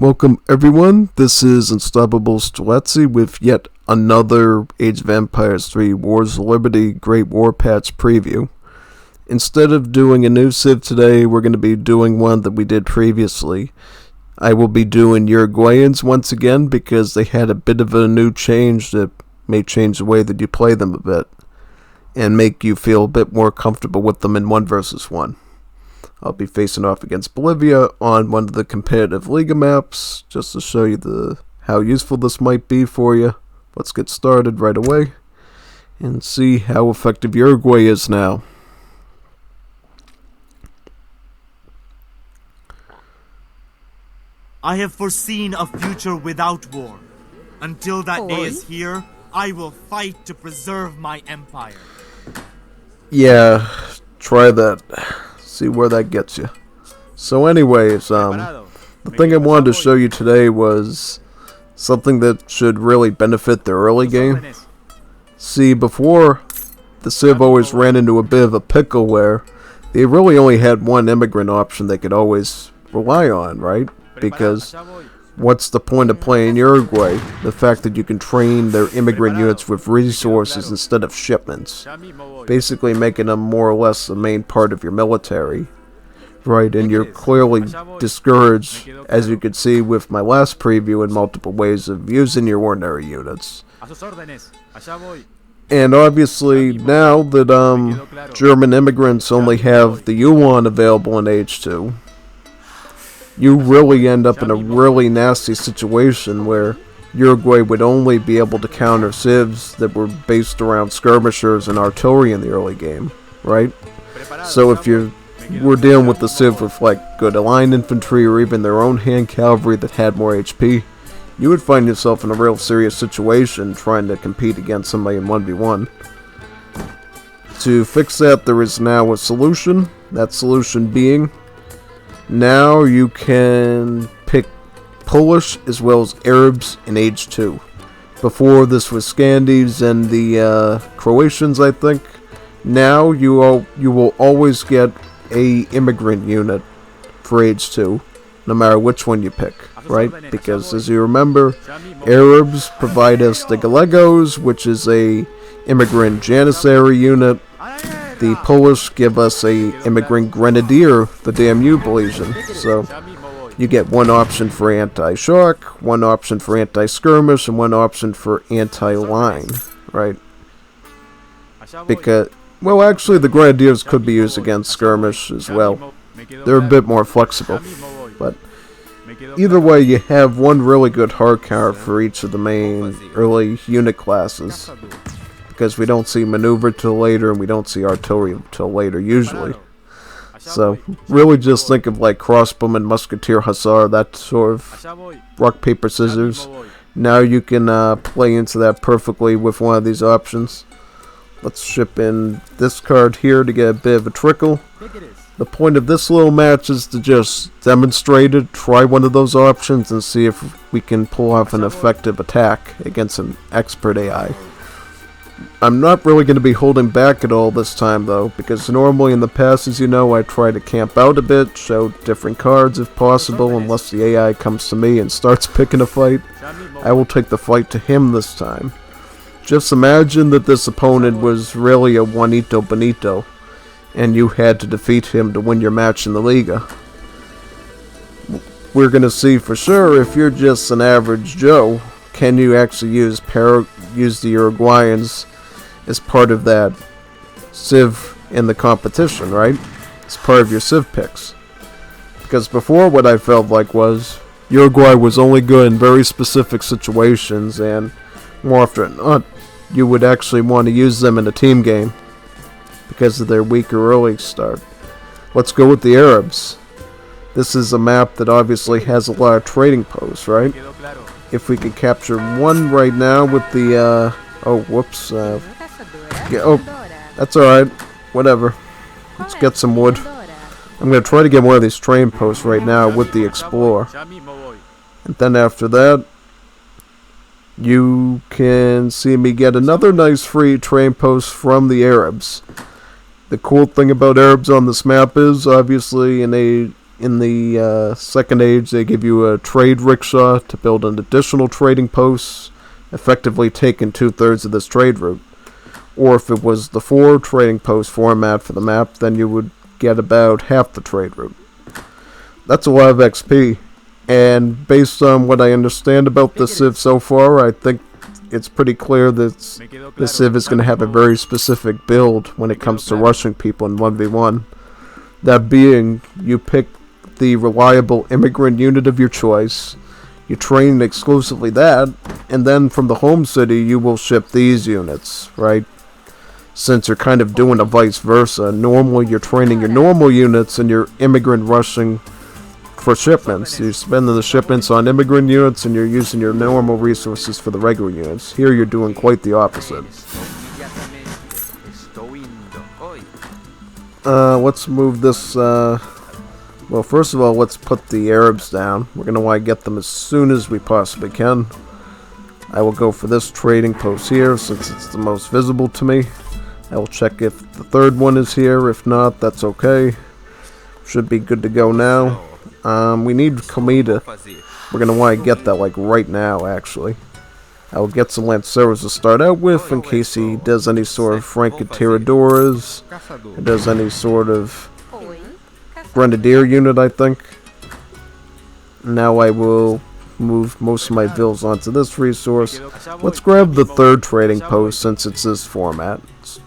Welcome everyone, this is Unstoppable Stiletsy with yet another Age of Empires 3 Wars of Liberty Great War Patch preview. Instead of doing a new Civ today, we're going to be doing one that we did previously. I will be doing Uruguayans once again because they had a bit of a new change that may change the way that you play them a bit and make you feel a bit more comfortable with them in 1 versus 1. I'll be facing off against Bolivia on one of the competitive Liga maps, just to show you how useful this might be for you. Let's get started right away, and see how effective Uruguay is now. I have foreseen a future without war. Until that day is here, I will fight to preserve my empire. Yeah, try that. See where that gets you. So anyways, the thing I wanted to show you today was something that should really benefit the early game. See, before, the Civ always ran into a bit of a pickle where they really only had one immigrant option they could always rely on, right? Because what's the point of playing Uruguay? The fact that you can train their immigrant units with resources instead of shipments, basically making them more or less the main part of your military, right? And you're clearly discouraged, as you could see with my last preview, in multiple ways of using your ordinary units. And obviously now that German immigrants only have the Yuan available in Age 2, you really end up in a really nasty situation where Uruguay would only be able to counter civs that were based around skirmishers and artillery in the early game, right? So if you were dealing with the civ with like good aligned infantry or even their own hand cavalry that had more HP, you would find yourself in a real serious situation trying to compete against somebody in 1v1. To fix that, there is now a solution. That solution being, now you can pick Polish as well as Arabs in Age 2. Before, this was Scandis and the Croatians, I think. Now you will always get a immigrant unit for Age 2, no matter which one you pick, right? Because as you remember, Arabs provide us the Gallegos, which is a immigrant Janissary unit. The Polish give us a immigrant grenadier, the DMU Belizean. So you get one option for anti-shock, one option for anti-skirmish, and one option for anti-line, right? Because, well, actually the grenadiers could be used against skirmish as well. They're a bit more flexible, but either way, you have one really good hard counter for each of the main early unit classes, because we don't see maneuver till later and we don't see artillery till later usually. So really just think of like crossbowman, musketeer, hussar, that sort of rock, paper, scissors. Now you can play into that perfectly with one of these options. Let's ship in this card here to get a bit of a trickle. The point of this little match is to just demonstrate it, try one of those options, and see if we can pull off an effective attack against an expert AI. I'm not really going to be holding back at all this time though, because normally in the past, as you know, I try to camp out a bit, show different cards if possible, unless the AI comes to me and starts picking a fight. I will take the fight to him this time. Just imagine that this opponent was really a Juanito Benito, and you had to defeat him to win your match in the Liga. We're going to see for sure if you're just an average Joe, can you actually use the Uruguayans as part of that Civ in the competition, right? As part of your Civ picks. Because before, what I felt like was Uruguay was only good in very specific situations, and more often than not, you would actually want to use them in a team game because of their weaker early start. Let's go with the Arabs. This is a map that obviously has a lot of trading posts, right? If we could capture one right now with the, oh, whoops, yeah, oh, that's alright, whatever. Let's get some wood. I'm going to try to get one of these train posts right now with the Explorer. And then after that, you can see me get another nice free train post from the Arabs. The cool thing about Arabs on this map is, obviously, in In the Second Age, they give you a trade rickshaw to build an additional trading post, effectively taking 2/3 of this trade route. Or if it was the 4 trading post format for the map, then you would get about half the trade route. That's a lot of XP, and based on what I understand about the Civ so far, I think it's pretty clear that the Civ is going to have a very specific build when it comes to rushing people in 1v1. That being, you pick the reliable immigrant unit of your choice, you train exclusively that, and then from the home city you will ship these units, right? Since you're kind of doing a vice versa. Normally you're training your normal units and you're immigrant rushing for shipments. You're spending the shipments on immigrant units and you're using your normal resources for the regular units. Here you're doing quite the opposite. Let's move this, well, first of all, let's put the Arabs down. We're going to want to get them as soon as we possibly can. I will go for this trading post here since it's the most visible to me. I will check if the third one is here. If not, that's okay. Should be good to go now. We need Comida. We're going to want to get that like right now, actually. I will get some Lanceros to start out with in case he does any sort of Francatiradoras. Or does any sort of Grenadier unit, I think. Now I will move most of my vills onto this resource. Let's grab the third trading post since it's this format. It's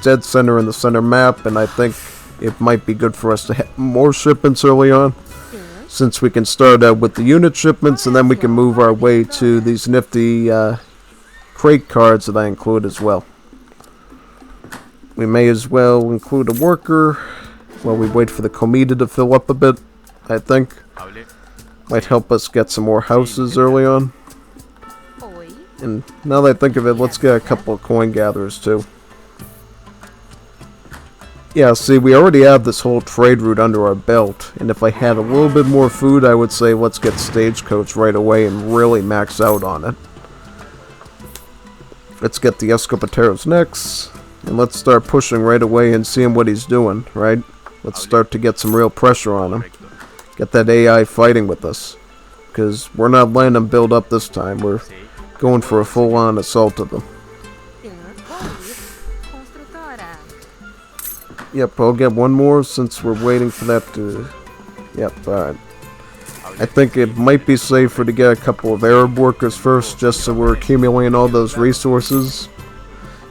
dead center in the center map, and I think it might be good for us to have more shipments early on, since we can start out with the unit shipments and then we can move our way to these nifty crate cards that I include as well. We may as well include a worker while we wait for the comida to fill up a bit, I think. Might help us get some more houses early on. And now that I think of it, let's get a couple of coin gatherers too. Yeah, see, we already have this whole trade route under our belt, and if I had a little bit more food, I would say let's get Stagecoach right away and really max out on it. Let's get the Escopateros next, and let's start pushing right away and seeing what he's doing, right? Let's start to get some real pressure on him. Get that AI fighting with us, because we're not letting him build up this time. We're going for a full-on assault of them. Yep, I'll get one more since we're waiting for that to... Yep, alright. I think it might be safer to get a couple of Arab workers first, just so we're accumulating all those resources.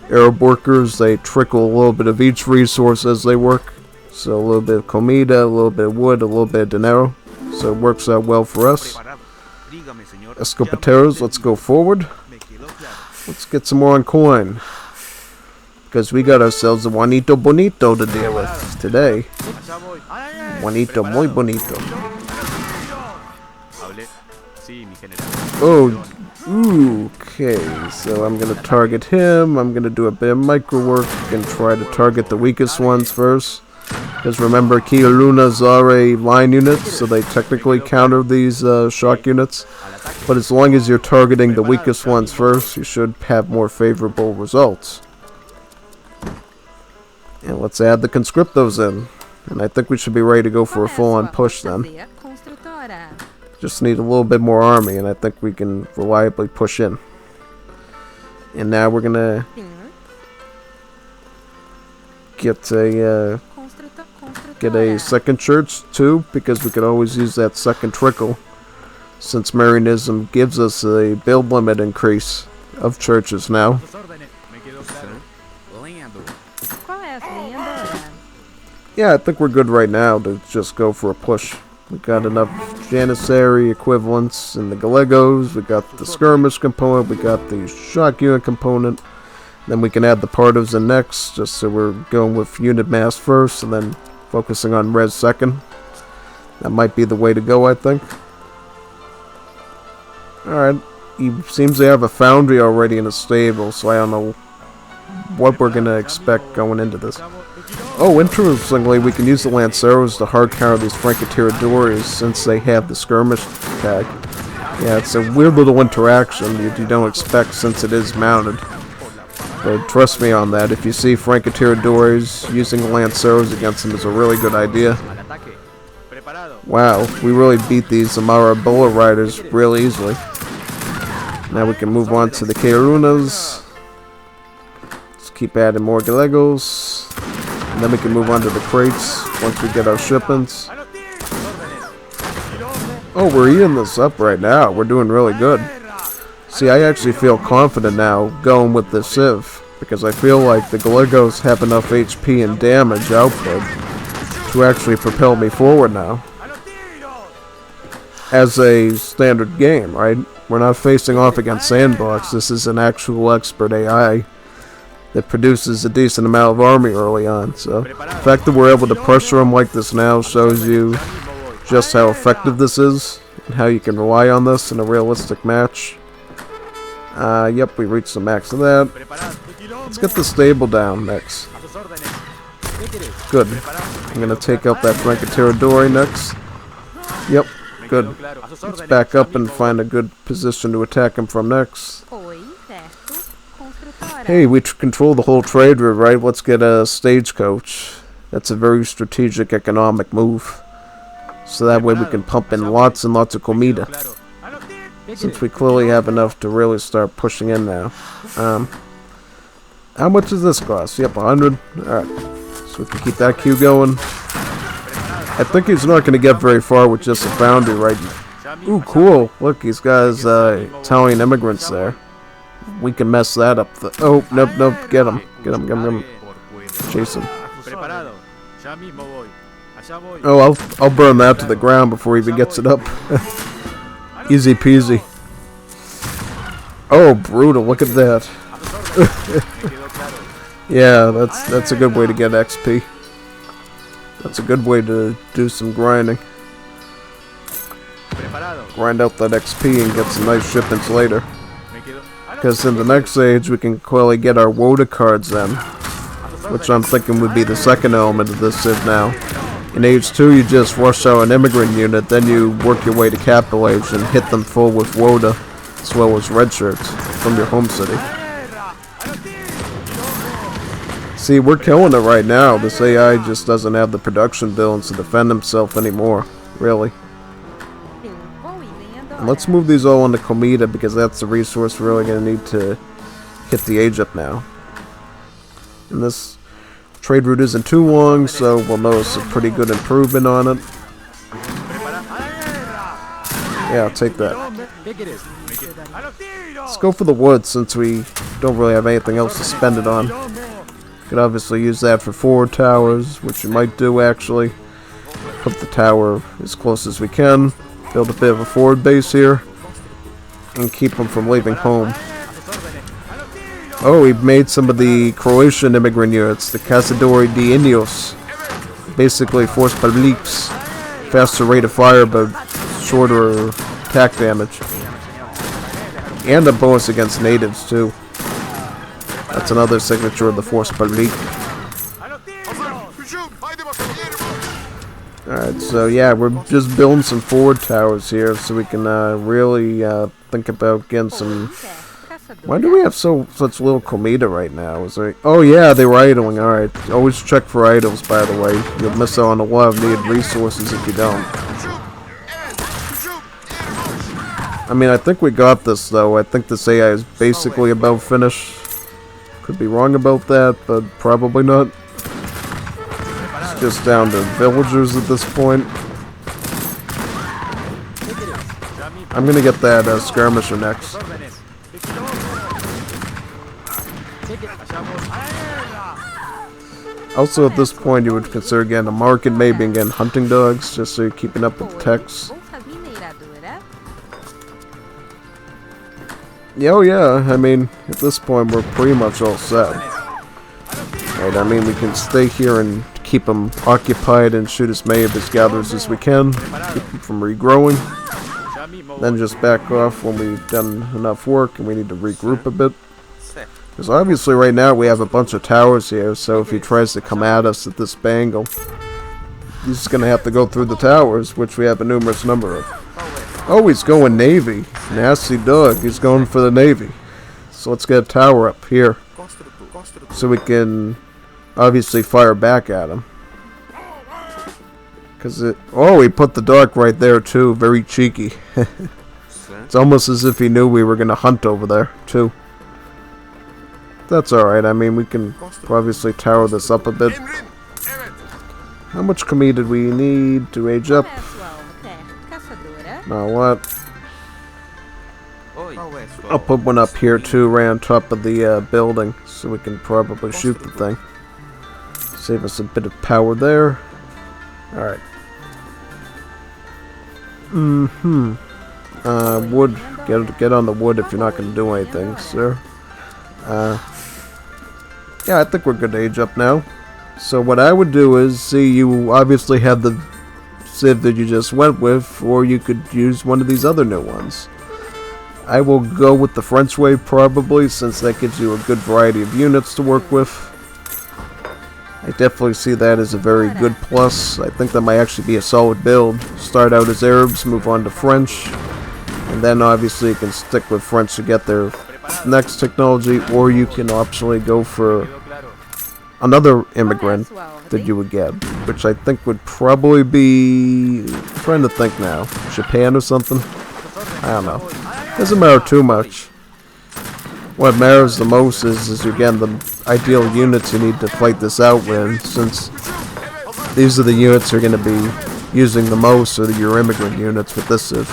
Arab workers, they trickle a little bit of each resource as they work. So a little bit of comida, a little bit of wood, a little bit of dinero. So it works out well for us. Escopateros, let's go forward. Let's get some more on coin. Because we got ourselves a Juanito Bonito to deal with today. Juanito muy bonito. Oh, okay. So I'm going to target him. I'm going to do a bit of micro work and try to target the weakest ones first. Because remember, Kia Lunas are a line unit, so they technically counter these shock units. But as long as you're targeting the weakest ones first, you should have more favorable results. And let's add the conscriptos in. And I think we should be ready to go for a full-on push then. Just need a little bit more army, and I think we can reliably push in. And now we're gonna get a second church too, because we could always use that second trickle, since Marianism gives us a build limit increase of churches now. Yeah, I think we're good right now to just go for a push. We got enough Janissary equivalents in the Gallegos, we got the skirmish component, we got the shock unit component. Then we can add the Pardos in next, just so we're going with unit mass first and then focusing on res second. That might be the way to go, I think. Alright, he seems to have a foundry already in a stable, so I don't know what we're going to expect going into this. Oh, interestingly, we can use the Lanceros to hard counter these Francatiradoras since they have the skirmish tag. Yeah, it's a weird little interaction you don't expect since it is mounted. But trust me on that, if you see Francatiradoras, using the Lanceros against them is a really good idea. Wow, we really beat these Amara Bola riders real easily. Now we can move on to the Keirunas. Let's keep adding more Galegos. And then we can move on to the crates once we get our shipments. Oh, we're eating this up right now. We're doing really good. See, I actually feel confident now going with the Civ, because I feel like the Galegos have enough HP and damage output to actually propel me forward now. As a standard game, right? We're not facing off against Sandbox. This is an actual expert AI that produces a decent amount of army early on. So the fact that we're able to pressure them like this now shows you just how effective this is and how you can rely on this in a realistic match. Yep, we reached the max of that. Let's get the stable down next. Good. I'm gonna take out that Francotirador next. Yep, good. Let's back up and find a good position to attack him from next. Hey, we control the whole trade route, right? Let's get a stagecoach. That's a very strategic economic move. So that way we can pump in lots and lots of comida. Since we clearly have enough to really start pushing in now. How much does this cost? Yep, 100. Alright. So we can keep that queue going. I think he's not going to get very far with just a foundry, right? Ooh, cool. Look, he's got his Italian immigrants there. We can mess that up. Oh, nope, nope. Get him. Get him, get him, get him. Chase him. Oh, I'll burn that to the ground before he even gets it up. Easy peasy. Oh, brutal. Look at that. Yeah, that's a good way to get XP. That's a good way to do some grinding. Grind out that XP and get some nice shipments later. Because in the next age we can clearly get our WOTA cards then. Which I'm thinking would be the second element of this Civ now. In age 2 you just rush out an immigrant unit, then you work your way to capital age and hit them full with WOTA, as well as red shirts from your home city. See, we're killing it right now. This AI just doesn't have the production builds to defend himself anymore, really. And let's move these all into comida because that's the resource we're really going to need to hit the age up now. And this trade route isn't too long, so we'll notice a pretty good improvement on it. Yeah, I'll take that. Let's go for the wood since we don't really have anything else to spend it on. Could obviously use that for forward towers, which we might do actually. Put the tower as close as we can. Build a bit of a forward base here. And keep them from leaving home. Oh, we've made some of the Croatian immigrant units, the Cazadores de Indios. Basically, force publiques. Faster rate of fire, but shorter attack damage. And a bonus against natives, too. That's another signature of the force publique. Alright, so yeah, we're just building some forward towers here so we can really think about getting some... Why do we have such little comida right now? Is there... Oh yeah, they were idling. Alright, always check for idles, by the way. You'll miss out on a lot of needed resources if you don't. I mean, I think we got this, though. I think this AI is basically about finished. Could be wrong about that, but probably not. It's just down to villagers at this point. I'm gonna get that skirmisher next. Also, at this point, you would consider getting a market, maybe, and getting hunting dogs, just so you're keeping up with the techs. Yeah, oh yeah, I mean, at this point, we're pretty much all set. Right, I mean, we can stay here and keep them occupied and shoot as many of his gatherers as we can, keep them from regrowing. Then just back off when we've done enough work and we need to regroup a bit. Because obviously right now we have a bunch of towers here, so if he tries to come at us at this angle, he's just going to have to go through the towers, which we have a numerous number of. Oh, he's going Navy. Nasty dog. He's going for the Navy. So let's get a tower up here. So we can obviously fire back at him. Cause it... Oh, he put the dock right there too. Very cheeky. It's almost as if he knew we were gonna hunt over there too. That's alright. I mean, we can obviously tower this up a bit. How much comedy did we need to age up? Now what? I'll put one up here too, right on top of the building, so we can probably shoot the thing. Save us a bit of power there. Alright. Wood. Get on the wood if you're not going to do anything, sir. Yeah, I think we're good to age up now. So what I would do is, see, you obviously have the Civ that you just went with, or you could use one of these other new ones. I will go with the French way probably, since that gives you a good variety of units to work with. I definitely see that as a very good plus. I think that might actually be a solid build. Start out as Arabs, move on to French, and then obviously you can stick with French to get their next technology, or you can optionally go for another immigrant that you would get, which I think would probably be... I'm trying to think now. Japan or something? I don't know. Doesn't matter too much. What matters the most is again the ideal units you need to fight this out with, since these are the units you're going to be using the most, or your immigrant units with this Civ.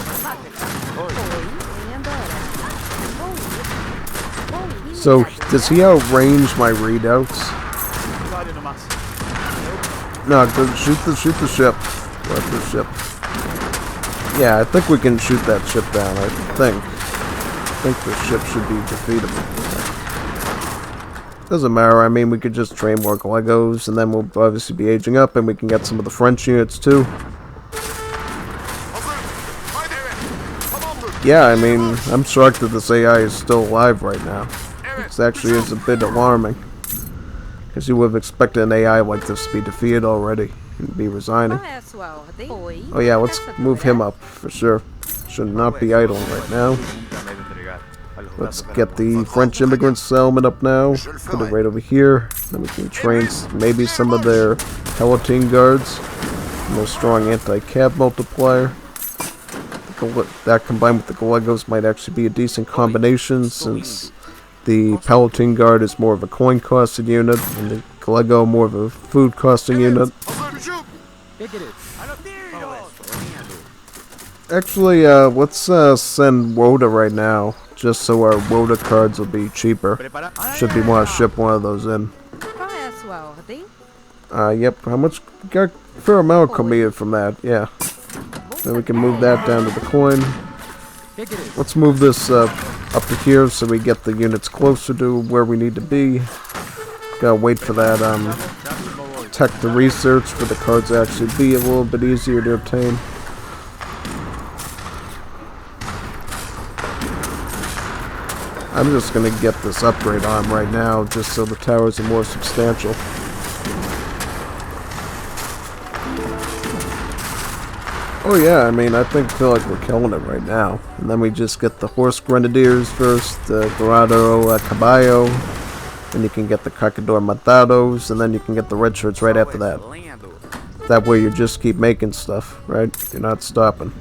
So, does he outrange my readouts? No, shoot the ship. Let the ship. Yeah, I think we can shoot that ship down, I think the ship should be defeatable. Doesn't matter, I mean, we could just train more Legos, and then we'll obviously be aging up, and we can get some of the French units too. Yeah, I mean, I'm shocked that this AI is still alive right now. It actually is a bit alarming. Because you would have expected an AI like this to be defeated already and be resigning. Oh yeah, let's move him up for sure. Should not be idle right now. Let's get the French immigrant settlement up now. Put it right over here. Then we can train maybe some of their Palatine guards. More strong anti-cab multiplier. That combined with the Gallegos might actually be a decent combination, since the Palatine Guard is more of a coin costing unit, and the Gallego more of a food costing unit. Actually, let's send Woda right now, just so our Woda cards will be cheaper. Should be want to ship one of those in. Yep, how much? Got a fair amount committed from that, yeah. Then we can move that down to the coin. Let's move this up to here so we get the units closer to where we need to be. Gotta wait for that tech to research for the cards to actually be a little bit easier to obtain. I'm just gonna get this upgrade on right now just so the towers are more substantial. Oh yeah, I mean, I feel like we're killing it right now. And then we just get the Horse Grenadiers first, the Dorado Caballo, then you can get the Cacador Matados, and then you can get the Red Shirts right after that. That way you just keep making stuff, right? You're not stopping.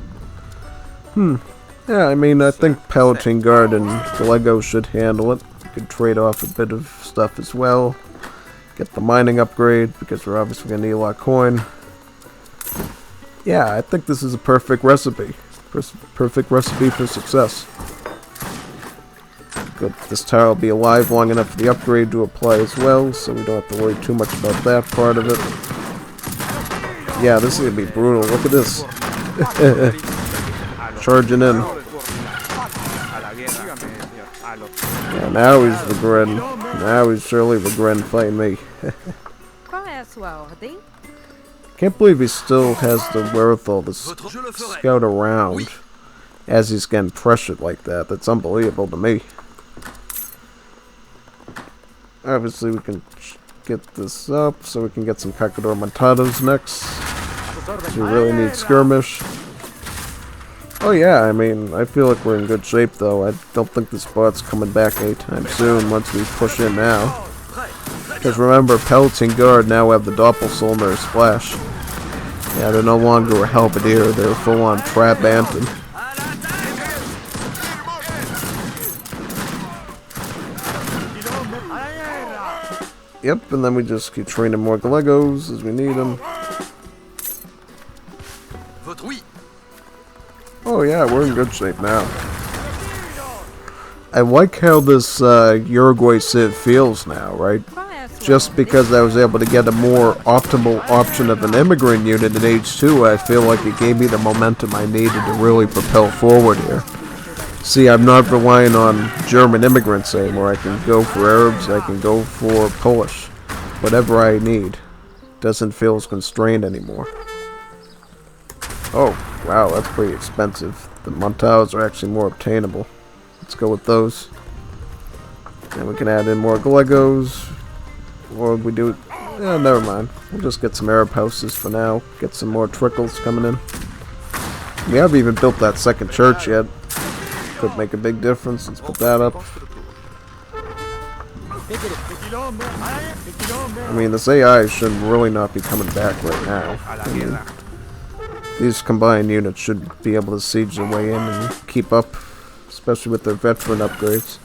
Yeah, I mean, I think Palatine Guard and Gallego should handle it. You could trade off a bit of stuff as well. Get the mining upgrade, because we're obviously going to need a lot of coin. Yeah, I think this is a perfect recipe. Perfect recipe for success. Good. This tower will be alive long enough for the upgrade to apply as well, so we don't have to worry too much about that part of it. Yeah, this is going to be brutal. Look at this. Charging in. Yeah, now he's regretting. Now he's surely regretting fighting me. Can't believe he still has the wherewithal to scout around as he's getting pressured like that. That's unbelievable to me. Obviously, we can get this up so we can get some Cacador Matados next. So we really need skirmish. Oh yeah, I mean, I feel like we're in good shape though. I don't think this bot's coming back anytime soon once we push in now. Because remember, Palatine Guard now have the Doppelsolmer Splash. Yeah, they're no longer a halberdier, they're full-on trap bantam. Yep, and then we just keep training more Gallegos as we need them. Oh yeah, we're in good shape now. I like how this Uruguay Civ feels now, right? Just because I was able to get a more optimal option of an immigrant unit in H2, I feel like it gave me the momentum I needed to really propel forward here. See, I'm not relying on German immigrants anymore. I can go for Arabs, I can go for Polish. Whatever I need. Doesn't feel as constrained anymore. Oh, wow, that's pretty expensive. The Montaus are actually more obtainable. Let's go with those. And we can add in more Gallegos. Or we do... Yeah, never mind. We'll just get some Arab houses for now. Get some more trickles coming in. We haven't even built that second church yet. Could make a big difference. Let's put that up. I mean, this AI should really not be coming back right now. I mean, these combined units should be able to siege their way in and keep up, especially with their veteran upgrades.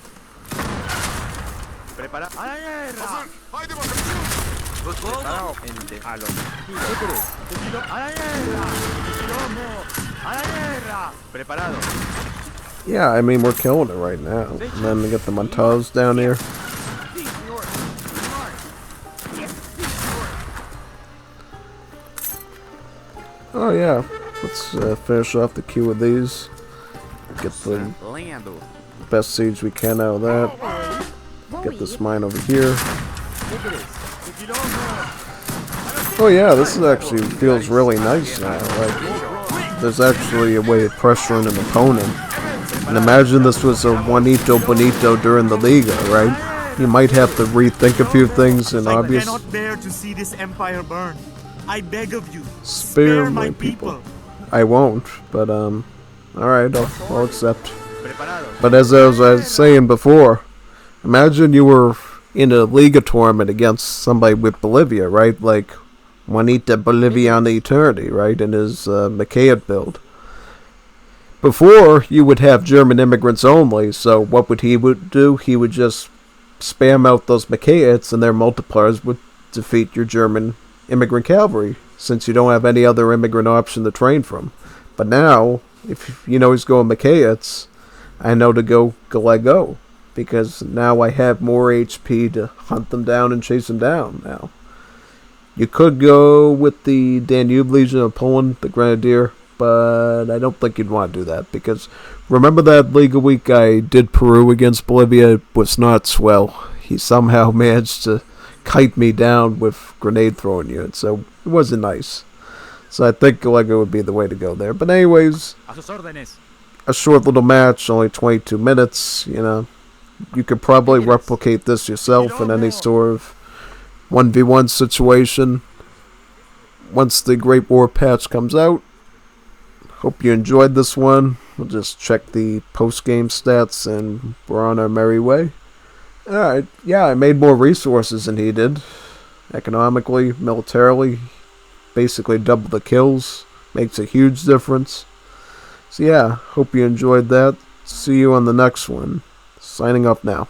Yeah, I mean, we're killing it right now. And then we get the Montaus down here. Oh yeah, let's finish off the queue with these. Get the best siege we can out of that. Get this mine over here. Oh yeah, this is actually feels really nice now. Like, there's actually a way of pressuring an opponent. And imagine this was a Juanito Bonito during the Liga, right? You might have to rethink a few things and obvious. I cannot bear to see this empire burn. I beg of you, spare my people. I won't, but alright, I'll accept. But as I was saying before, imagine you were in a Liga tournament against somebody with Bolivia, right? Like Juanita Boliviana Eternity, right? In his Macaid build. Before, you would have German immigrants only, so what would he do? He would just spam out those Macaids, and their multipliers would defeat your German immigrant cavalry, since you don't have any other immigrant option to train from. But now, if you know he's going Macaids, I know to go Gallego, because now I have more HP to hunt them down and chase them down now. You could go with the Danube Legion of Poland, the Grenadier, but I don't think you'd want to do that, because remember that Liga week I did Peru against Bolivia? It was not swell. He somehow managed to kite me down with grenade throwing units, so it wasn't nice. So I think Gallego would be the way to go there. But anyways, a short little match, only 22 minutes, you know. You could probably replicate this yourself in any sort of 1v1 situation once the Great War patch comes out. Hope you enjoyed this one. We'll just check the post-game stats and we're on our merry way. Alright, yeah, I made more resources than he did. Economically, militarily, basically double the kills. Makes a huge difference. So yeah, hope you enjoyed that. See you on the next one. Signing off now.